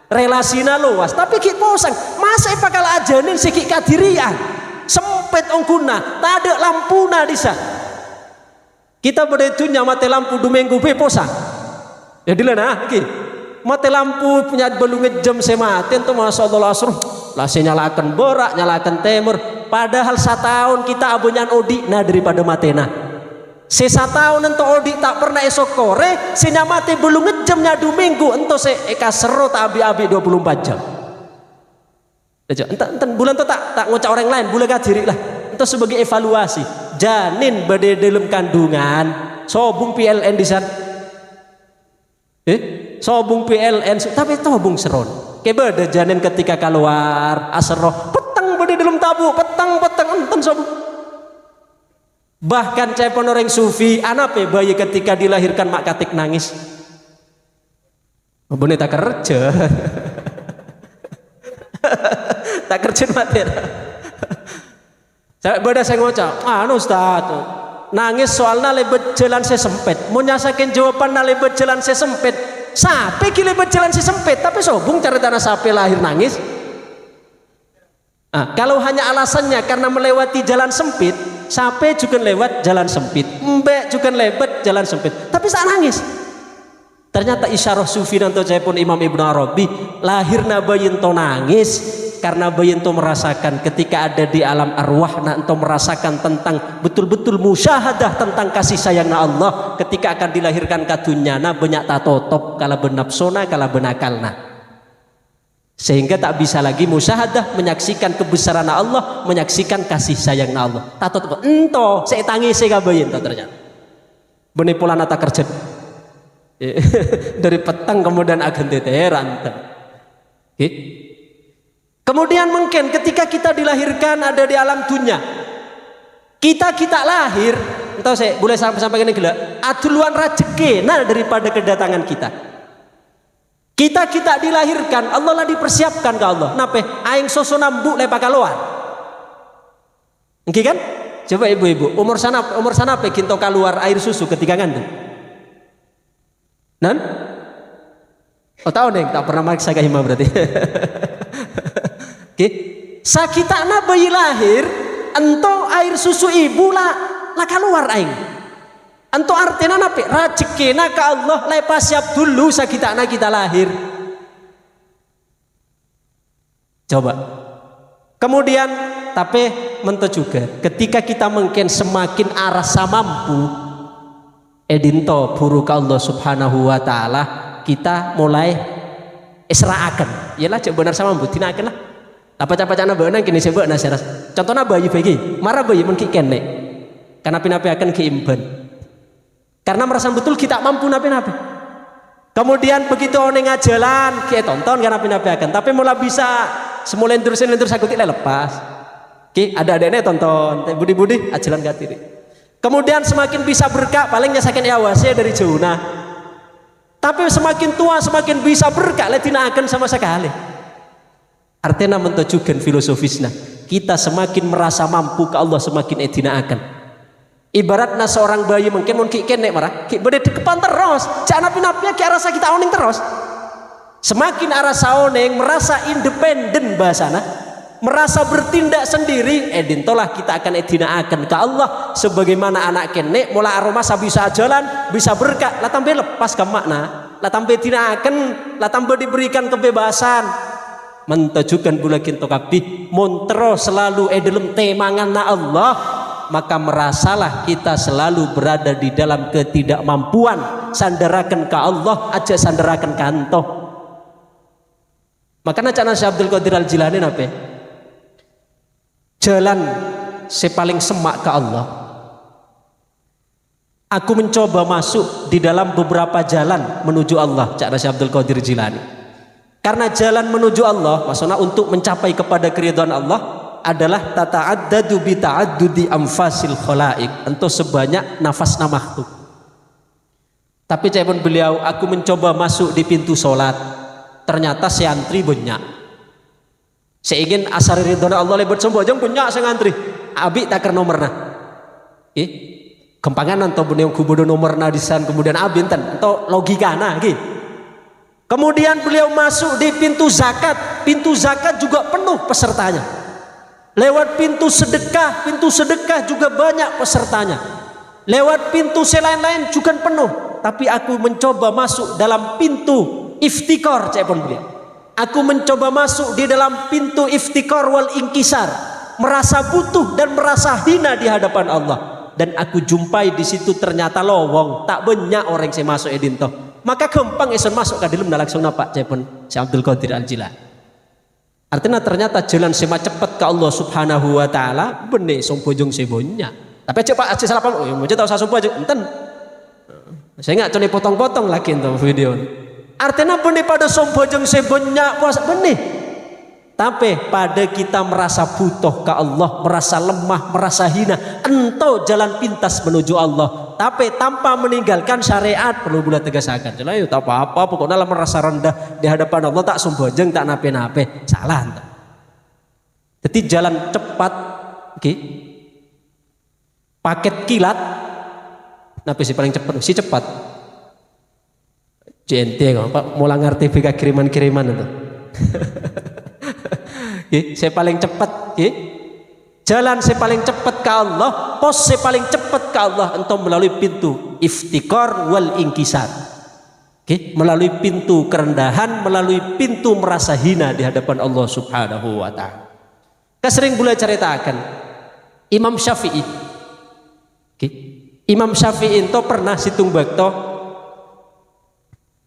Relasina luas tapi kita posang masa bakal ajanin sikik kadirian sempit ongkuna tak ada lampuna disa kita berdetunya mati lampu 2 minggu pe posang jadi lah mati lampu punya belum jam sematin tuh masya Allah lah saya nyalakan borak nyalakan temur padahal 1 tahun kita abunyan odi nah daripada matena sisa tahun ento odi tak pernah esok kore sinya mati belum ngejamnya 2 minggu ento se eka seru tak abi-abi 24 jam enten bulan tuh tak ngocak orang lain boleh diri lah ento sebagai evaluasi janin bade dalam kandungan sobung PLN di sana sobung PLN tapi sobung seron kebeda janin ketika keluar asroh petang bade dalam tabu petang enten sobung. Bahkan cepon orang sufi anak bayi ketika dilahirkan mak katik nangis bener tak kerja tak kerja materi saya beda saya ngocak Ustaz nangis soalnya lebet jalan saya sempit mau nyasakin jawaban lebet jalan saya sempit sampai lebet jalan saya sempit tapi sobung cari tanah sampai lahir nangis. Kalau hanya alasannya karena melewati jalan sempit sampai juga lewat jalan sempit mbak juga lewat jalan sempit tapi saat nangis ternyata isyarah sufi nanti pun Imam Ibn Arabi lahirna bayin to nangis karena bayin to merasakan ketika ada di alam arwah nanti merasakan tentang betul-betul musyahadah tentang kasih sayangna Allah ketika akan dilahirkan kadunyana banyak tatotop kala benapsona kala benakalna sehingga tak bisa lagi musyahadah menyaksikan kebesaran Allah menyaksikan kasih sayang Allah tatot ento saya tangis saya bayin ternyata Beni pola nata kerja. Dari petang kemudian akan teteran. Kemudian mungkin ketika kita dilahirkan ada di alam dunia, kita lahir, entah saya boleh sampai ini gila, aduluan rezeki nah daripada kedatangan kita. Kita dilahirkan, Allah lah dipersiapkan ke Allah. Nape? Aing soso nambuk lepa keluar. Oke kan? Coba ibu-ibu, umur sana pe kinto keluar air susu ketika ngandung. Nan? Oh tahu neng, tak pernah maksa ke hima berarti. Oke, sakitana bayi lahir, ento air susu ibu lah keluar aing. Ento artinya nape? Rezekina ke Allah lepas siap dulu sakitana kita lahir. Coba. Kemudian tapi mento juga ketika kita mungkin semakin arasa mampu edinto buru ke Allah subhanahu wa ta'ala kita mulai isra'akan yalah cek benar sama mampu tinakan lah apa-apa benang kini sebab nasirat contohnya bayi marah bayi mungkin kene karena pinapi akan keimban karena merasa betul kita mampu napi-napi kemudian begitu oneng jalan kita tonton karena pinapi akan tapi mulai bisa semula lentur aku tidak lepas ada adanya tonton budi-budi ajalan gatiri kemudian semakin bisa berkah paling nyasakin awasnya dari jauh nah tapi semakin tua semakin bisa berkah letina akan sama sekali artinya mentujukan filosofisnya kita semakin merasa mampu ke Allah semakin etina akan ibaratnya seorang bayi mungkin kenek marah berde dekepan terus jangan napi-napinya kayak rasa kita oning terus semakin arasa oneng merasa independen bahasana merasa bertindak sendiri edintolah kita akan edina akan ke Allah sebagaimana anak kenek mulai aroma bisa jalan bisa berkah lah tambah lepas ke makna lah tambah edina akan lah tambah diberikan kebebasan mentujukan bulan kinto kabih montro selalu dalam temangan na Allah maka merasalah kita selalu berada di dalam ketidakmampuan sandarakan ke Allah aja sandarakan kanto makanya Cak Syekh Abdul Qadir Al-Jilani apa jalan sepaling semak ke Allah aku mencoba masuk di dalam beberapa jalan menuju Allah Cak Syekh Abdul Qadir Jilani karena jalan menuju Allah maksudnya untuk mencapai kepada keridhaan Allah adalah tata'addadu bi ta'addudi anfasil khalaik untuk sebanyak nafasna makhluk tapi pun beliau aku mencoba masuk di pintu sholat ternyata si antri banyak saya ingin asar ridhona Allah lebat sembojong punya saya ngantri abi takar nomorna kempangan atau yang kubodo nomorna disan kemudian abi enten atau logikana kemudian beliau masuk di pintu zakat juga penuh pesertanya lewat pintu sedekah juga banyak pesertanya lewat pintu selain-lain juga penuh tapi aku mencoba masuk dalam pintu iftikar cepon beliau aku mencoba masuk di dalam pintu iftikar wal inkisar merasa butuh dan merasa hina di hadapan Allah dan aku jumpai di situ ternyata lowong tak banyak orang yang masuk edinto maka gampang eson masuk ke dalam langsung napak cepon Syekh Abdul Qadir Al-Jilani artinya ternyata jalan sema cepat ke Allah subhanahu wa ta'ala benih sompojong sebonya tapi cepat aja salah paham mau tahu saya sumpah aja enten saya nggak cuma potong-potong lagi untuk video artinya benih pada sompojong sebonya puasa benih tapi pada kita merasa butuh ke Allah merasa lemah merasa hina entau jalan pintas menuju Allah tapi tanpa meninggalkan syariat perlu bulat tegasakan jelas ya tak apa-apa pokoknya lah merasa rendah di hadapan Allah tak sombojeng tak nape-nape salah entah. Jadi jalan cepat paket kilat nape sih paling cepat si cepat JNT Pak mulai ngerti bika kiriman-kiriman itu saya paling cepat jalan saya paling cepat ke Allah pos saya paling cepat ke Allah untuk melalui pintu iftikar wal inkisar melalui pintu kerendahan melalui pintu merasa hina di hadapan Allah subhanahu wa ta'ala sering boleh ceritakan Imam Syafi'i Imam Syafi'i itu pernah situng bakto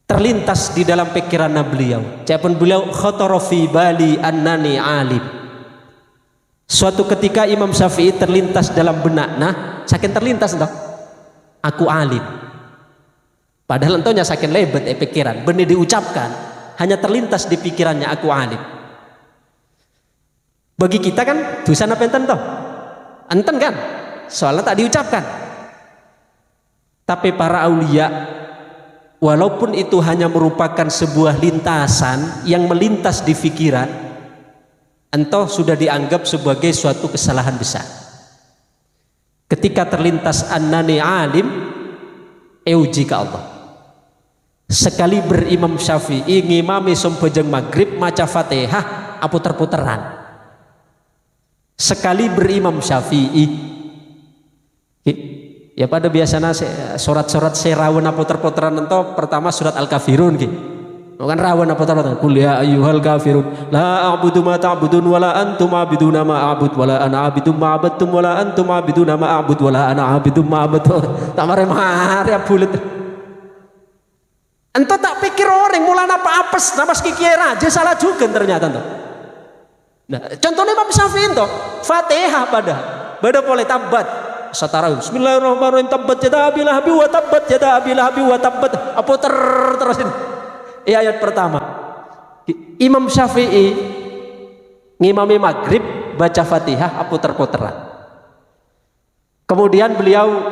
terlintas di dalam pikiran beliau cepon beliau khatara fi bali annani alim suatu ketika Imam Syafi'i terlintas dalam benakna saking terlintas entah aku alim. Padahal entonya saking lebet pikiran, benih diucapkan hanya terlintas di pikirannya aku alim. Bagi kita kan dosa apa enten toh? Enten kan? Soalnya tak diucapkan. Tapi para aulia, walaupun itu hanya merupakan sebuah lintasan yang melintas di pikiran, entah sudah dianggap sebagai suatu kesalahan besar. Ketika terlintas annani alim, euji ke Allah. Sekali berimam Syafi'i ngimami sompejeng maghrib maca Fatihah aputer-puteran. Sekali berimam Syafi'i, ya pada biasanya surat-surat serawan aputer-puteran itu pertama surat Al-Kafirun gitu. Bukan rawan aputer-puteran. Qul ya ayyuhal kafirun la a'budu ma ta'budun wala antum a'biduna ma a'bud wala ana a'budu ma a'badtum wala antum a'biduna ma a'bud wala ana a'budu ma a'bud. Tak mare-mare bulet. Ento tak pikir orang mulana apa apes napas kikiai raja salah juga ternyata ento. Nah, contohnya Imam Syafi'i itu Fatihah pada boleh tabat satara Bismillahirrahmanirrahim tabat yada abi lahabi wa tabat yada abi lahabi wa tabat apa terusin ayat pertama. Imam Syafi'i ngimami maghrib baca Fatihah puter-puteran. Kemudian beliau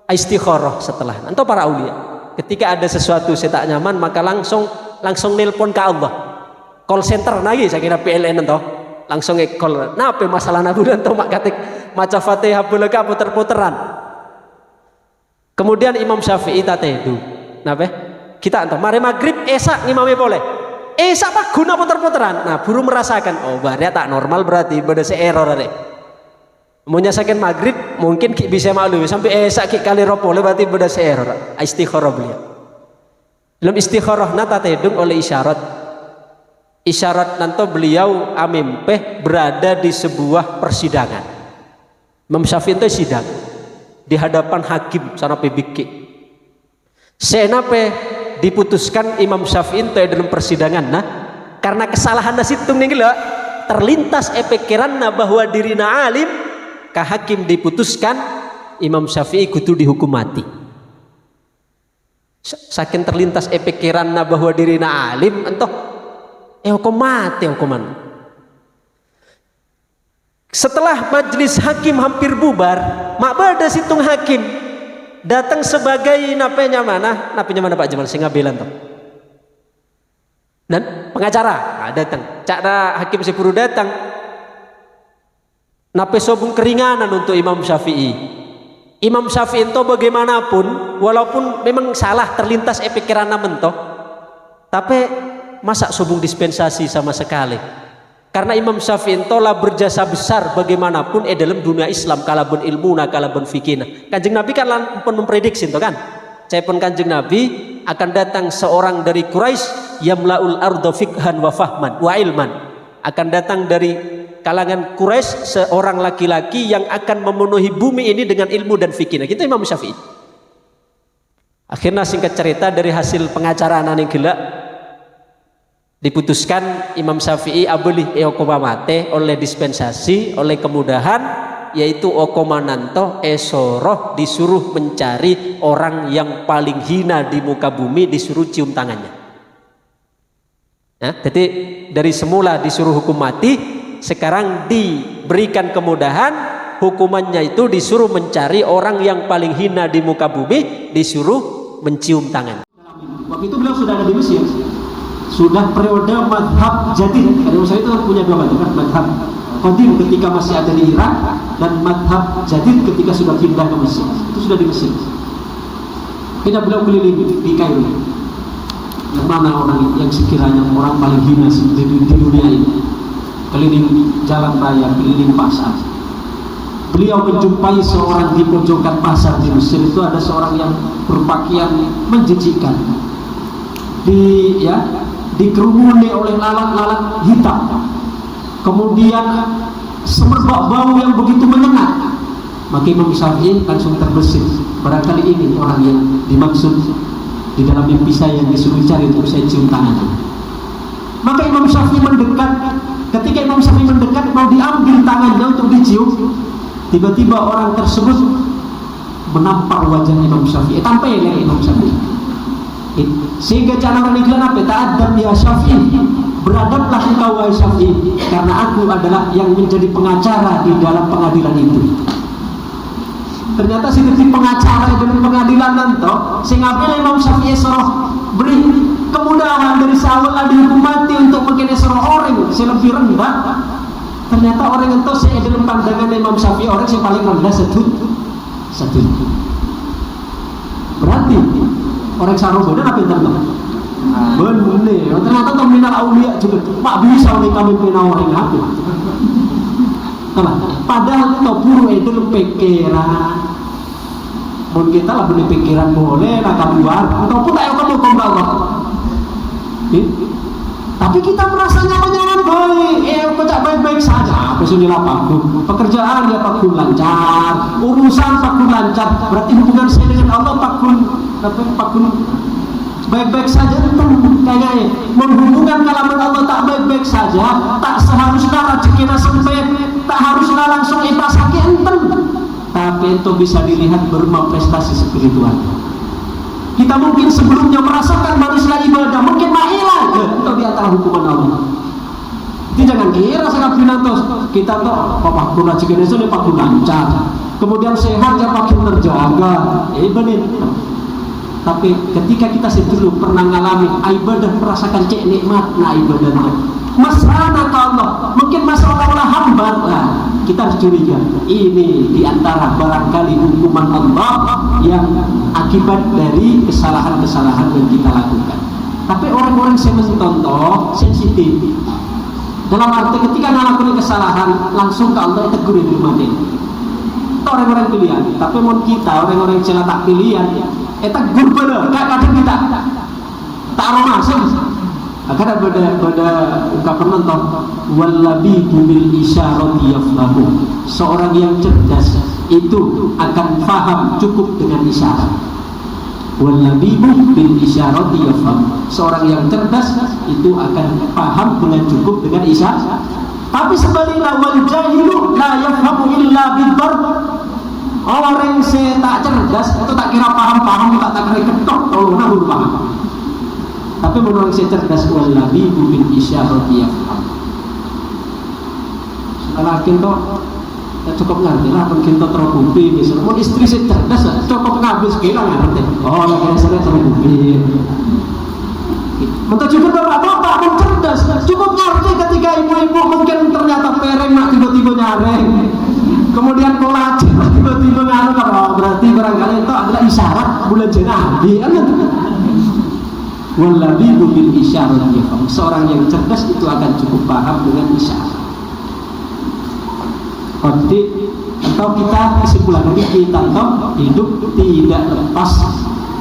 istikharah setelah. Entah para aulia ketika ada sesuatu saya tak nyaman maka langsung nelpon ke Allah. Call center lagi saya kira PLN entah langsung call. Nah apa masalah nabu dan mak katik maca Fatihah belega puter-puteran. Kemudian Imam Syafi'i tate itu. Napa? Kita entah mari maghrib esak ngimami boleh. Esak pak guna puter-puteran. Nah buru merasakan oh berarti tak normal berarti beda error deh. Mau nyasakan maghrib mungkin bisa maklum sampai esak kali ropole berarti beda error. Istikharah beliau. Dalam istikharah nata tedung oleh isyarat nanto beliau amimpeh berada di sebuah persidangan. Imam Syafi'i itu sidang di hadapan hakim sana PBK. Senape diputuskan Imam Syafi'i itu dalam persidangan nah karena kesalahan nasitung nih gila terlintas pikiran bahwa dirina alim ka hakim diputuskan Imam Syafi'i kudu dihukum mati. Saking terlintas pikiran bahwa dirina alim entah hukum mati hukuman. Setelah majelis hakim hampir bubar, mak bada situng hakim datang sebagai napenya mana Pak Jamal singa bilang tuh. Dan pengacara datang. Cara hakim sepuru datang. Nape sobung keringanan untuk Imam Syafi'i. Imam Syafi'i itu bagaimanapun walaupun memang salah terlintas pikiran mentoh, tapi masa sobung dispensasi sama sekali. Karena Imam Syafi'i telah berjasa besar bagaimanapun dalam dunia Islam kalabun ilmuna kalabun fikina. Kanjeng Nabi kan pun memprediksi itu kan. Saya pun Kanjeng Nabi akan datang seorang dari Quraisy yamlaul ardo fikhan wa fahman wa ilman. Akan datang dari kalangan Quraisy seorang laki-laki yang akan memenuhi bumi ini dengan ilmu dan fikih. Gitu Imam Syafi'i. Akhirnya singkat cerita dari hasil pengacaraan yang gila diputuskan Imam Syafi'i abulih okomamate oleh dispensasi oleh kemudahan yaitu okomananto esoroh disuruh mencari orang yang paling hina di muka bumi disuruh cium tangannya. Nah, jadi dari semula disuruh hukum mati sekarang diberikan kemudahan hukumannya itu disuruh mencari orang yang paling hina di muka bumi disuruh mencium tangan. Waktu itu beliau sudah ada di Mesir. Sudah periode madhab jadid karena saya itu kan punya dua madhab, madhab qadim ketika masih ada di Irak dan madhab jadid ketika sudah pindah ke Mesir. Itu sudah di Mesir. Kita beliau keliling di Kairo. Yang mana orang yang sekiranya orang paling hina di dunia ini, keliling jalan raya, keliling pasar. Beliau menjumpai seorang di pojokan pasar di Mesir itu ada seorang yang berpakaian menjijikkan. Dikerumuni oleh lalat-lalat hitam, kemudian semerbak bau yang begitu menyengat. Maka Imam Syafi'i langsung terbesit, barangkali ini orang yang dimaksud di dalam mimpi saya yang disuruh cari untuk saya cium tangannya. Maka Imam Syafi'i mendekat. Ketika Imam Syafi'i mendekat mau diambil tangannya untuk dicium, tiba-tiba orang tersebut menampar wajah Imam Syafi'i tanpa elek Imam Syafi'i. Sehingga cara orang iklan apa? Ta'adab ya Syafi'i, beradablah engkau wahai Syafi'i, karena aku adalah yang menjadi pengacara di dalam pengadilan itu. Ternyata si pengacara dalam pengadilan nanti sehingga Imam Syafi'i soroh beri kemudahan dari seawal dihukum mati untuk mengenai soroh orang yang lebih rendah. Ternyata orang itu saya dalam pandangan Imam Syafi'i orang yang paling rendah satu. Berarti orang sarung bener apa yang tertentu? Bener. Ternyata nominal aulia juga. Pak bisa oleh kami penawarin apa? Padahal itu buru itu pikiran. Mungkin kita lah beli pikiran boleh, nak keluar. Ataupun tak akan hukum Allah. Tapi kita merasa nyaman baik. Kocak baik-baik saja. Apa sih nilai pakun? Pekerjaan ya pakun lancar, urusan pakun lancar. Berarti hubungan saya dengan Allah pakun baik-baik saja itu kayaknya menghubungkan kalaman Allah tak baik-baik saja, tak seharusnya rezeki sempit, tak harusnya langsung ikhlas sakit enten, tapi itu bisa dilihat berupa prestasi spiritual. Kita mungkin sebelumnya merasakan manusia ibadah mungkin mahilah itu di antara hukuman Allah. Jadi jangan kira sangat binantos kita tuh pakun rezeki itu dia pakun lancar, kemudian sehat ya makin terjaga, benar. Tapi ketika kita dulu pernah mengalami ibadah, merasakan cek nikmat nah ibadahnya masalah ke Allah, mungkin masalah Allah hamba, kita harus curiga ini diantara barangkali hukuman Allah yang akibat dari kesalahan-kesalahan yang kita lakukan. Tapi orang-orang yang mencontoh sensitif dalam arti ketika ngelakuin kesalahan langsung ke Allah tegur di rumah ini. Orang-orang pilihan, tapi mau kita orang-orang yang tak pilihan eta gurbana kadang kita tak romasem agar pada ungkapan nonton wallabibu bil isyarati yaflahu, seorang yang cerdas itu akan paham cukup dengan isyarat. Wallabibu bil isyarati yaflahu, seorang yang cerdas itu akan paham dengan cukup dengan isyarat. Tapi sebaliknya wal jahilu la yafhamu illa bid-darb, orang yang saya tak cerdas itu tak kira paham tak kira ketok kalau nak paham. Tapi menurut saya cerdas wallahi bil isyarati yafham. Laki itu cukup ngerti lah, mungkin itu terbukti misalnya mau istri saya cerdas cukup ngabis kira ngerti. Oh laki saya terbukti. Mentah juga bapak-bapak pun cerdas cukup ngerti ketika ibu-ibu mungkin ternyata pereng nak tiba-tiba nyareng. Kemudian pola tiba-tiba ngaruh kalau berarti barangkali itu adalah isyarat bulan Nabi kan? Wallabibu bil isyarat yafham, seorang yang cerdas itu akan cukup paham dengan isyarat. Berarti atau kita kesimpulan kita hidup tidak lepas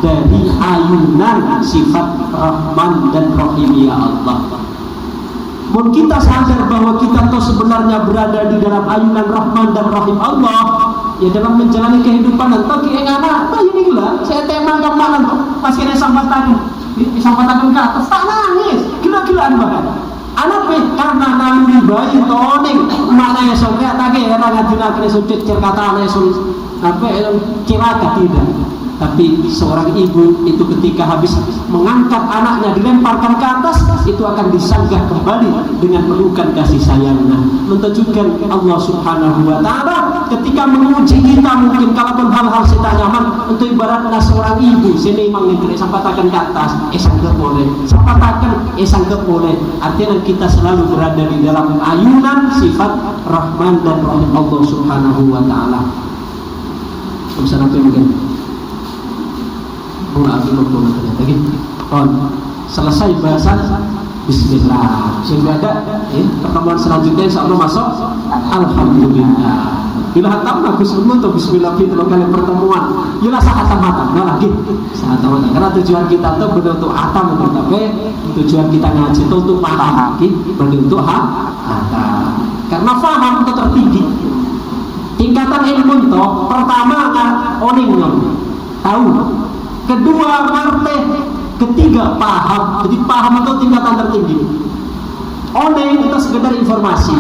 dari ayunan sifat Rahman dan Rahim ya Allah. Mungkin kita sadar bahwa kita tuh sebenarnya berada di dalam ayunan Rahman dan Rahim Allah ya dalam menjalani kehidupan atau anak ini lah saya tema kemana tuh pas kena sambatan ke atas tak nangis gila-gilaan bahkan anak karena naluri bayi toning mana ya sampai tak kira ngajuna kena sujud cerkata anak apa cilaka tidak. Tapi seorang ibu itu ketika habis mengangkat anaknya dilemparkan ke atas itu akan disanggah kembali dengan pelukan kasih sayangnya. Menunjukkan Allah Subhanahu wa Ta'ala ketika menguji kita mungkin kalau hal-hal kita nyaman untuk ibaratnya seorang ibu sini memang negeri sampatakan ke atas sanggah boleh sampatakan sanggah boleh, artinya kita selalu berada di dalam ayunan sifat Rahman dan Rahim Allah Subhanahu wa Ta'ala. Bisa nanti mungkin selesai bahasan Bismillah sehingga ada pertemuan selanjutnya insya Allah masuk Alhamdulillah bila hatam bagus untuk Bismillah itu kali pertemuan bila saat hatam lagi saat hatam karena tujuan kita itu benar untuk hatam tapi tujuan kita ngaji itu untuk paham lagi benar untuk hatam karena paham itu tertinggi tingkatan ilmu itu pertama oningnya tahu, kedua ngerti, ketiga paham. Jadi paham itu tingkatan tertinggi. Oneng itu sekedar informasi.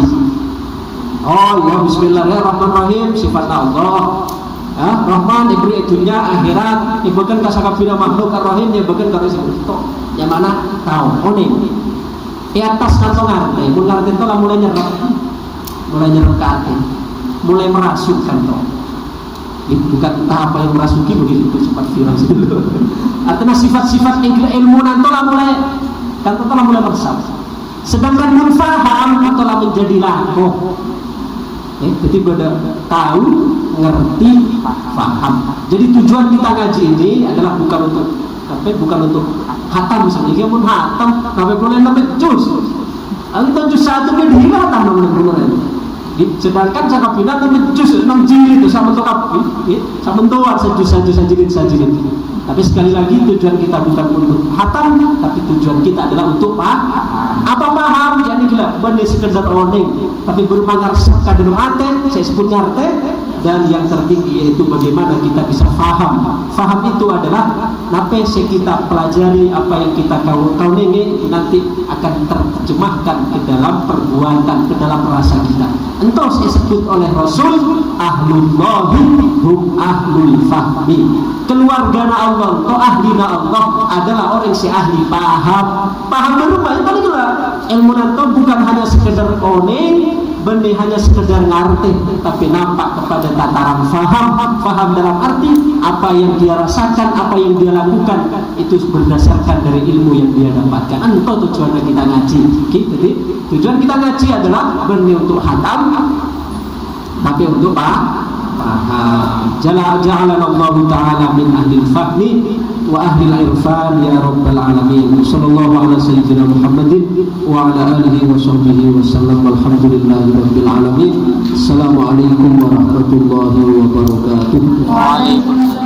Oh ya Bismillahirrahmanirrahim sifat Allah. Rahman diberi dunia akhirat, ibakan kasakabina makhluk ar-rahim, ibakan kasakabina itu yang mana tahu oning di atas kantongan mulai itu lah mulai nyerap ke hati, mulai merasukkan toh bukan entah apa yang merasuki begitu cepat virus dulu artinya sifat-sifat ilmu nanti lah mulai kan telah mulai meresap, sedangkan munfaham telah menjadi laku. Jadi pada tahu, ngerti, paham. Jadi tujuan kita ngaji ini adalah bukan untuk hatam misalnya. Dia pun hatam, sampai boleh sampai juz. Atau juz satu dia hatam namanya. Sedangkan cakap bina sampai juz 6 jilid itu sama tokap, sama tuar sejilid. Tapi sekali lagi tujuan kita bukan untuk hatam, tapi tujuan kita adalah untuk apa paham. Jadi gila, benar sekedar warning, tapi bermangar kadar mate, saya sebut ngarte. Dan yang tertinggi yaitu bagaimana kita bisa faham. Faham itu adalah apa yang kita pelajari, apa yang kita kaunengi nanti akan terjemahkan ke dalam perbuatan, ke dalam rasa kita. Entah disebut oleh Rasul ahlullahi hum ahlul fahmi. Keluarga Allah, atau ahlina Allah adalah orang si ahli paham. Paham berubah, itu juga ilmu nanti bukan hanya sekedar oneng, benih hanya sekedar ngerti, tapi nampak kepada tataran faham dalam arti apa yang dia rasakan, apa yang dia lakukan itu berdasarkan dari ilmu yang dia dapatkan. Entah tujuannya kita ngaji. Jadi tujuan kita ngaji adalah benih untuk hatam, tapi untuk paham. Ja'alana Allah Ta'ala min ahli fahmi wa ahli irfan ya rabbal alamin. Sallallahu ala sayyidina Muhammadin wa ala alihi wa sahbihi wa sallam. Walhamdulillahi rabbil alamin. Assalamualaikum warahmatullahi wabarakatuh. Waalaikumsalam.